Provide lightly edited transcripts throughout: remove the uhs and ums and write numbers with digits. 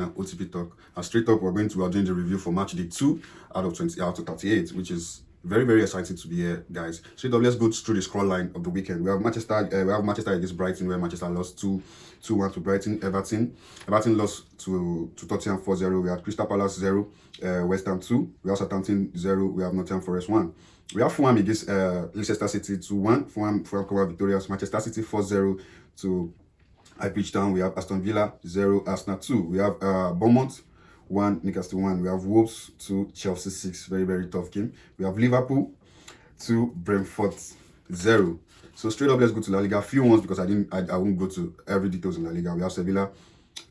OTP talk. And straight up, we are doing the review for match day 2 out of 38, which is very exciting to be here, guys. Straight up, let's go through the scroll line of the weekend. We have Manchester against Brighton, where Manchester lost 2-1 to Brighton. Everton lost to Tottenham 4-0. We have Crystal Palace 0, West Ham 2. We have Southampton 0. We have Nottingham Forest 1. We have Fulham against Leicester City 2-1. Fulham come victorious. Manchester City 4-0 to Ipswich Town. We have Aston Villa 0, Arsenal 2. We have Bournemouth 1, Newcastle 1. We have Wolves 2, Chelsea 6. Very tough game. We have Liverpool 2, Brentford 0. So straight up, let's go to La Liga. Few ones because I won't go to every details in La Liga. We have Sevilla.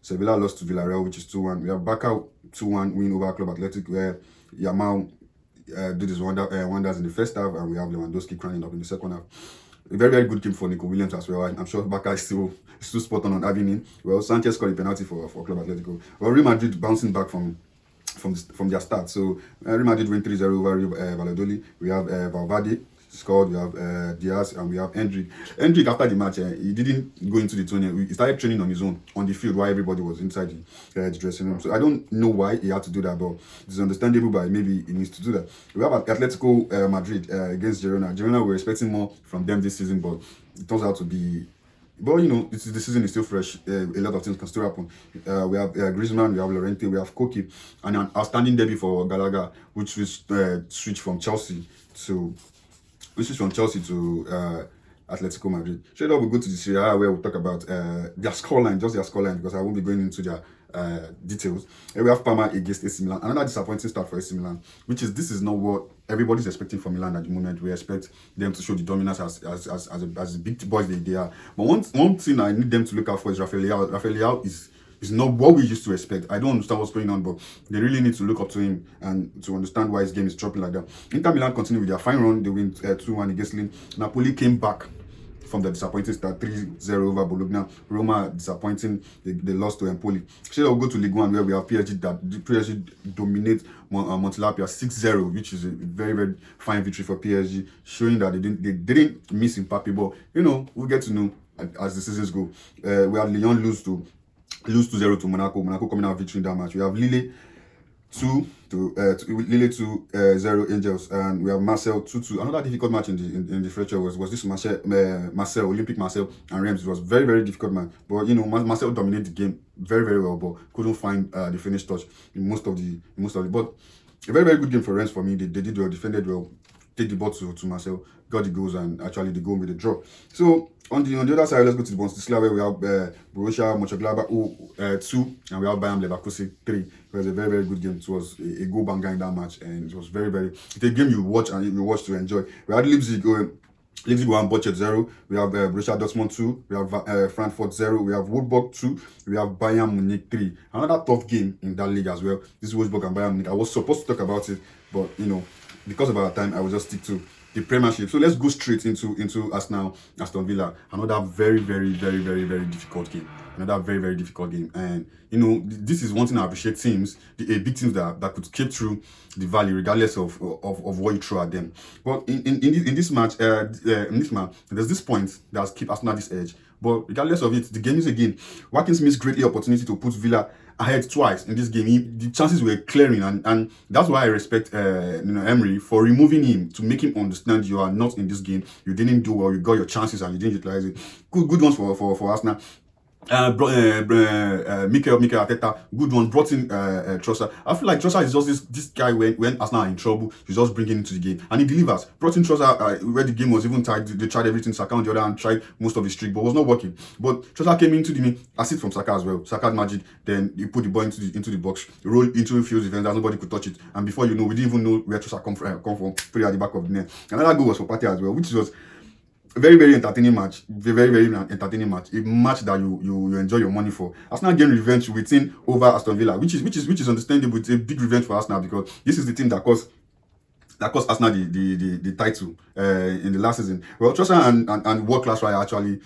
Sevilla lost to Villarreal, which is 2-1. We have Barca 2-1 win over Club Athletic, where Yamal did his wonders in the first half, and we have Lewandowski crowning up in the second half. A very good game for Nico Williams as well. I'm sure Barca is still spot on having him. Well, Sanchez scored a penalty for Club Atletico. Well, Real Madrid bouncing back from their start. So Real Madrid win 3-0 over Valladolid. We have Valverde scored. We have Diaz, and we have Hendrick. Hendrick, after the match, he didn't go into the tunnel. He started training on his own on the field while everybody was inside the dressing room. So I don't know why he had to do that, but it's understandable, but maybe he needs to do that. We have Atletico Madrid against Girona. Girona, we're expecting more from them this season, but it turns out to be... But you know, the season is still fresh. A lot of things can still happen. We have Griezmann, we have Llorente, we have Koke, and an outstanding debut for Gallagher, which was switched from Chelsea to Atletico Madrid. Straight up, we go to the Serie A, where we'll talk about their scoreline, just their scoreline, because I won't be going into their details. And we have Parma against AC Milan. Another disappointing start for AC Milan, this is not what everybody's expecting from Milan at the moment. We expect them to show the dominance as the big boys they are. But one thing I need them to look out for is Rafael Leao. Rafael Leao is not what we used to expect. I don't understand what's going on, but they really need to look up to him and to understand why his game is dropping like that. Inter Milan continue with their fine run. They win 2-1 against Lille. Napoli came back from the disappointing start 3-0 over Bologna. Roma disappointing, they lost to Empoli. Should I go to Ligue 1, where we have PSG dominate Montelapia 6-0, which is a very fine victory for PSG, showing that they didn't miss Mbappe. But you know, we'll get to know as the seasons go. We have Lyon lose 2-0 to Monaco. Monaco coming out victory in that match. We have Lille 2-0 Angels, and we have Marseille 2-2. Another difficult match in the French was this Marseille Olympic Marseille and Reims. It was very difficult match, but you know, Marseille dominated the game very well, but couldn't find the finish touch in most of the. But a very good game for Reims for me. They did well, defended well, take the ball to Marseille, got the goals, and actually the goal with the draw. So on the other side, let's go to the Bundesliga, where we have Borussia Mönchengladbach 2, and we have Bayern Leverkusen 3. It was a very good game. It was a goal banger in that match, and it was it's a game you watch to enjoy. We had Leipzig 1, Bochum 0. We have Borussia Dortmund 2. We have Frankfurt 0. We have Wolfsburg 2. We have Bayern Munich 3. Another tough game in that league as well. This is Wolfsburg and Bayern Munich. I was supposed to talk about it, but you know, because of our time, I will just stick to the Premiership. So let's go straight into Arsenal, Aston Villa. Another very difficult game. Another very difficult game. And you know, this is one thing I appreciate teams, big teams that could keep through the valley regardless of what you throw at them. But in this match, there's this point that has kept Arsenal this edge. But regardless of it, the game is a game. Watkins missed greatly opportunity to put Villa ahead twice in this game. The chances were clearing, and that's why I respect Emery for removing him, to make him understand you are not in this game. You didn't do well. You got your chances and you didn't utilize it. Good ones for Arsenal. Mikel Arteta, good one, brought in Trossard. I feel like Trossard is just this guy when Arsenal are in trouble, you just bring him into the game and he delivers. Brought in Trossard where the game was even tight. They tried everything. Saka on the other hand tried most of the streak, but was not working. But Trossard came into the game, assist from Saka as well. Saka's magic. Then you put the ball into the box, roll into the field defender, nobody could touch it. And before you know, we didn't even know where Trossard come from. Put it at the back of the net. Another goal was for Partey as well, which was very entertaining match. Very entertaining match. A match that you enjoy your money for. Arsenal gain revenge within over Aston Villa, which is understandable. It's a big revenge for Arsenal because this is the team that cost Arsenal the title in the last season. Well, Trossard and World Class Raya actually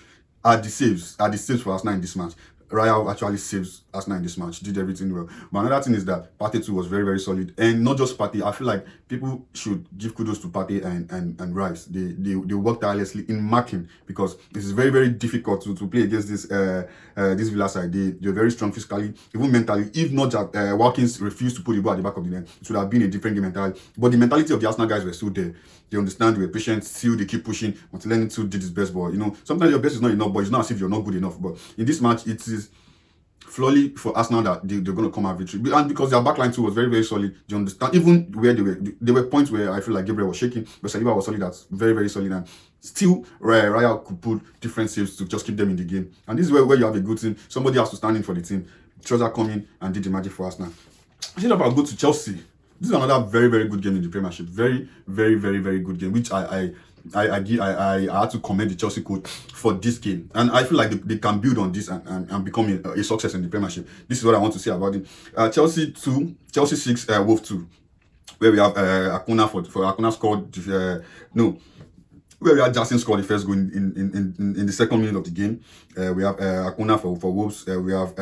are the saves for Arsenal in this match. Raya actually saves Arsenal in this match, did everything well. But another thing is that Partey too was very, very solid. And not just Partey, I feel like people should give kudos to Partey and Rice. They work tirelessly in marking, because it is very, very difficult to play against this Villa side. They're very strong physically, even mentally. If not that Watkins refused to put the ball at the back of the net, it would have been a different game entirely. But the mentality of the Arsenal guys were still there. They understand, they were patient, still they keep pushing until Lennon too did his best. But sometimes your best is not enough, but it's not as if you're not good enough. But in this match, it is flawly for Arsenal that they're going to come out victory. And because their backline too was very, very solid. Do you understand? Even where there were points where I feel like Gabriel was shaking, but Saliba was solid. That's very, very solid. And still, Raya could put different saves to just keep them in the game. And this is where you have a good team. Somebody has to stand in for the team. Trossard come in and did the magic for Arsenal. Instead of I'll go to Chelsea. This is another very, very good game in the Premiership. Very, very, very, very good game, which I had to commend the Chelsea coach for this game. And I feel like they can build on this and become a success in the Premiership. This is what I want to say about it. Chelsea 2, Chelsea 6, Wolf 2, where we have Acuna for Acuna scored, where we had Jackson scored the first goal in the second minute of the game. We have Acuna for Wolves. We have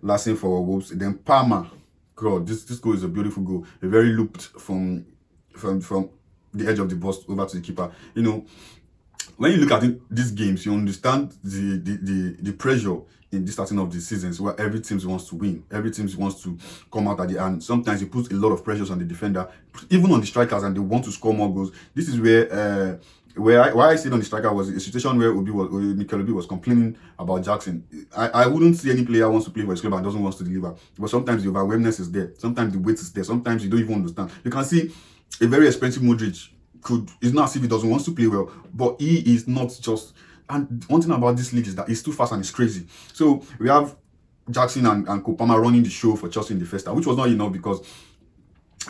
Lassen for Wolves. And then Palmer. God, this goal is a beautiful goal. A very looped from the edge of the box over to the keeper. When you look at these games, you understand the pressure in the starting of the seasons, where every team wants to win, every team wants to come out at the end. Sometimes it puts a lot of pressures on the defender, even on the strikers, and they want to score more goals. This is why I said on the striker was a situation where Mikel Obi was complaining about Jackson. I wouldn't see any player wants to play for his club and doesn't want to deliver. But sometimes the overwhelmness is there. Sometimes the weight is there. Sometimes you don't even understand. You can see a very expensive Modric it's not as if he doesn't want to play well, but he is not just. And one thing about this league is that he's too fast and it's crazy. So we have Jackson and Kopama running the show for Chelsea in the first half, which was not enough because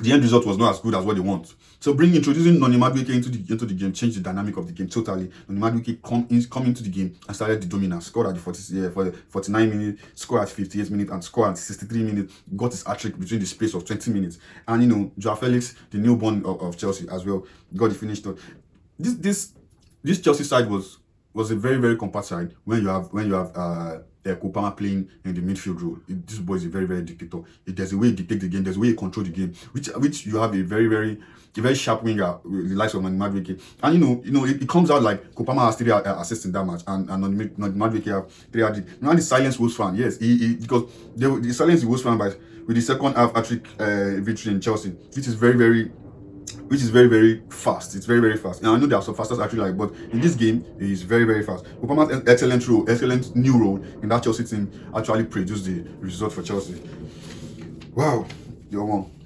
the end result was not as good as what they want. So introducing Noni Madueke into the game changed the dynamic of the game totally. Noni Madueke come into the game and started the dominance. Scored at the 49 minutes, scored at 58 minutes, and scored at 63 minutes. Got his hat-trick between the space of 20 minutes. And Joao Felix, the newborn of Chelsea as well, got the finish. This Chelsea side was a very, very compact side when you have Kopama playing in the midfield role. This boy is a very, very dictator. There's a way he dictates the game. There's a way he controls the game, which you have a very sharp winger, the likes of Madueke. And it comes out like Kopama has 3 assists in that match, and Madueke have 3 assists. Now the silence Wolves fan, yes, because the silence the Wolves fan with the second half hat-trick victory in Chelsea, which is very, very fast. It's very, very fast. And I know there are some fastest actually, but in this game, it is very, very fast. Kopama's excellent new role in that Chelsea team actually produced the result for Chelsea. Wow,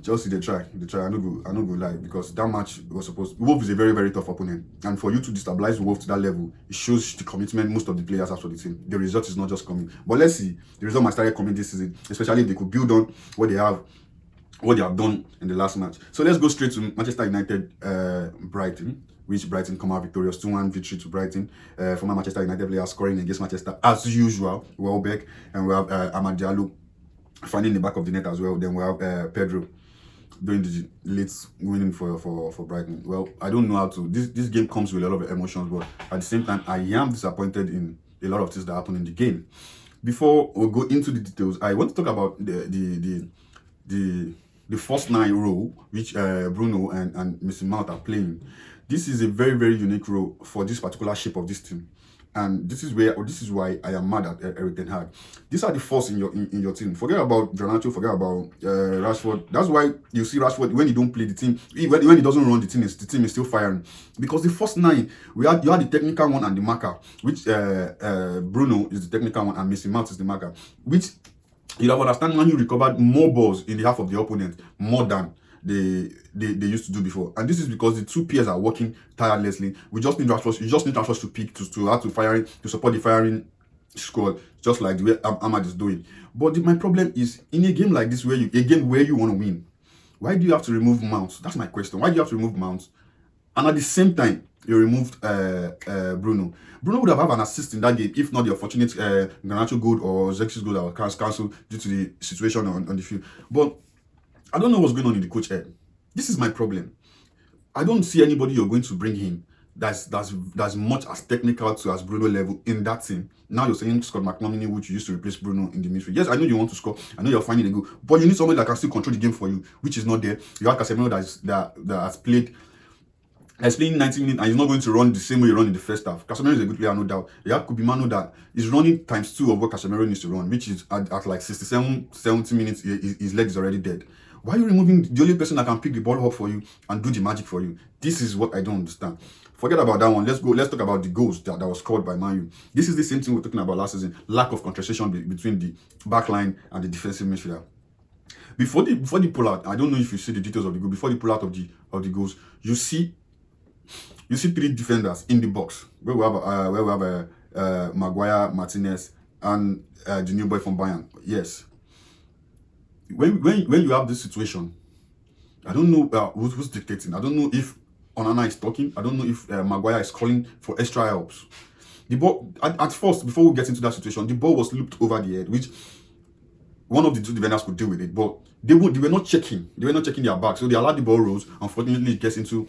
Chelsea they try. I no go lie, because that match was Wolf is a very, very tough opponent, and for you to destabilize Wolf to that level, it shows the commitment most of the players have for the team. The result is not just coming, but let's see. The result might start coming this season, especially if they could build on what they have done in the last match. So let's go straight to Manchester United Brighton, which Brighton come out victorious, 2-1 victory to Brighton. Former Manchester United players scoring against Manchester as usual. Welbeck, and we have Amad Diallo finding the back of the net as well. Then we have Pedro doing the late winning for Brighton. Well, I don't know how to. This game comes with a lot of emotions, but at the same time, I am disappointed in a lot of things that happen in the game. Before we go into the details, I want to talk about the first 9 role, which Bruno and Mr. Mount are playing. This is a very, very unique role for this particular shape of this team, and this is why I am mad at Erik ten Hag. These are the force in your team. Forget about Garnacho, forget about Rashford. That's why you see Rashford when he don't play the team, when he doesn't run the team is still firing, because the first 9 you had the technical one and the marker, which Bruno is the technical one and Mr. Mount is the marker, which you have understand when you recovered more balls in the half of the opponent more than they used to do before. And this is because the 2 pairs are working tirelessly. We just need Rashford. You just need Rashford to pick to add to firing, to support the firing squad, just like the way Ahmad is doing. But my problem is, in a game like this, where you want to win, why do you have to remove Mount? That's my question. Why do you have to remove Mount? And at the same time, you removed Bruno. Bruno would have had an assist in that game if not the unfortunate Garnacho goal or Zex's goal that was cancelled due to the situation on the field. But I don't know what's going on in the coach head. This is my problem. I don't see anybody you're going to bring in that's much as technical to as Bruno level in that team. Now you're saying Scott McTominay, which you used to replace Bruno in the midfield. Yes, I know you want to score. I know you're finding a goal, but you need somebody that can still control the game for you, which is not there. You have Casemiro that has played. He's playing 90 minutes and he's not going to run the same way he ran in the first half. Casemiro is a good player, no doubt. You have Kubimano that is running ×2 of what Casemiro needs to run, which is at like 67, 70 minutes, his leg is already dead. Why are you removing the only person that can pick the ball up for you and do the magic for you? This is what I don't understand. Forget about that one. Let's talk about the goals that was scored by Man U. This is the same thing we were talking about last season. Lack of concentration between the back line and the defensive midfielder. Before the pullout, I don't know if you see the details of the goal. Before the pullout of the goals, you see 3 defenders in the box where we have Maguire, Martinez, and the new boy from Bayern. Yes. When you have this situation, I don't know who's dictating. I don't know if Onana is talking. I don't know if Maguire is calling for extra helps. The ball at first, before we get into that situation, the ball was looped over the head, which one of the 2 defenders could deal with it, but they were not checking. They were not checking their back, so they allowed the ball rolls. Unfortunately, it gets into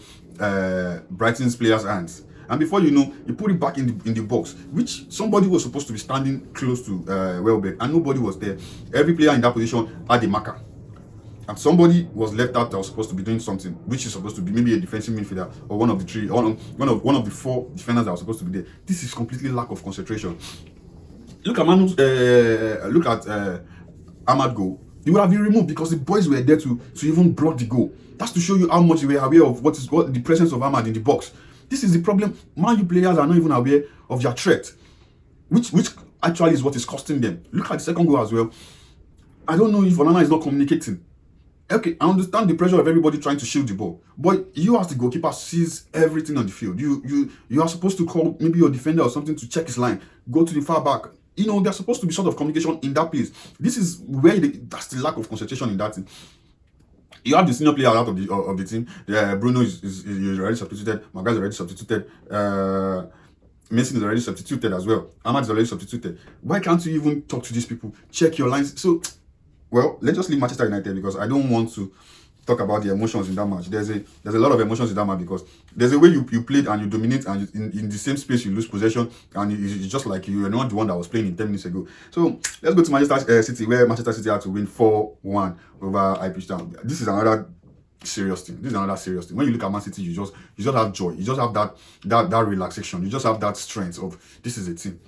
Brighton's players' hands, and before you know, he put it back in the box, which somebody was supposed to be standing close to Welbeck, and nobody was there. Every player in that position had a marker, and somebody was left out that was supposed to be doing something, which is supposed to be maybe a defensive midfielder or one of the 3, or one of the 4 defenders that were supposed to be there. This is completely lack of concentration. Look at Ahmad goal. He would have been removed because the boys were there to even block the goal. That's to show you how much we are aware of what the presence of Ahmad in the box. This is the problem. Man U players are not even aware of their threat, which actually is what is costing them. Look at the second goal as well. I don't know if Onana is not communicating. Okay, I understand the pressure of everybody trying to shield the ball, but you as the goalkeeper sees everything on the field. You are supposed to call maybe your defender or something to check his line, go to the far back. You know, there's supposed to be sort of communication in that place. This is where that's the lack of concentration in that team. You have the senior player out of the team. Bruno is already substituted. Maguire is already substituted. Mason is already substituted as well. Ahmad is already substituted. Why can't you even talk to these people? Check your lines. So, well, let's just leave Manchester United because I don't want to talk about the emotions in that match. There's a lot of emotions in that match because there's a way you played and you dominate, and in the same space you lose possession, and it's just like you are not the one that was playing in 10 minutes ago. So let's go to Manchester City, where Manchester City had to win 4-1 over Ipswich Town. This is another serious thing. When you look at Man City, you just have joy. You just have that relaxation. You just have that strength of this is a team.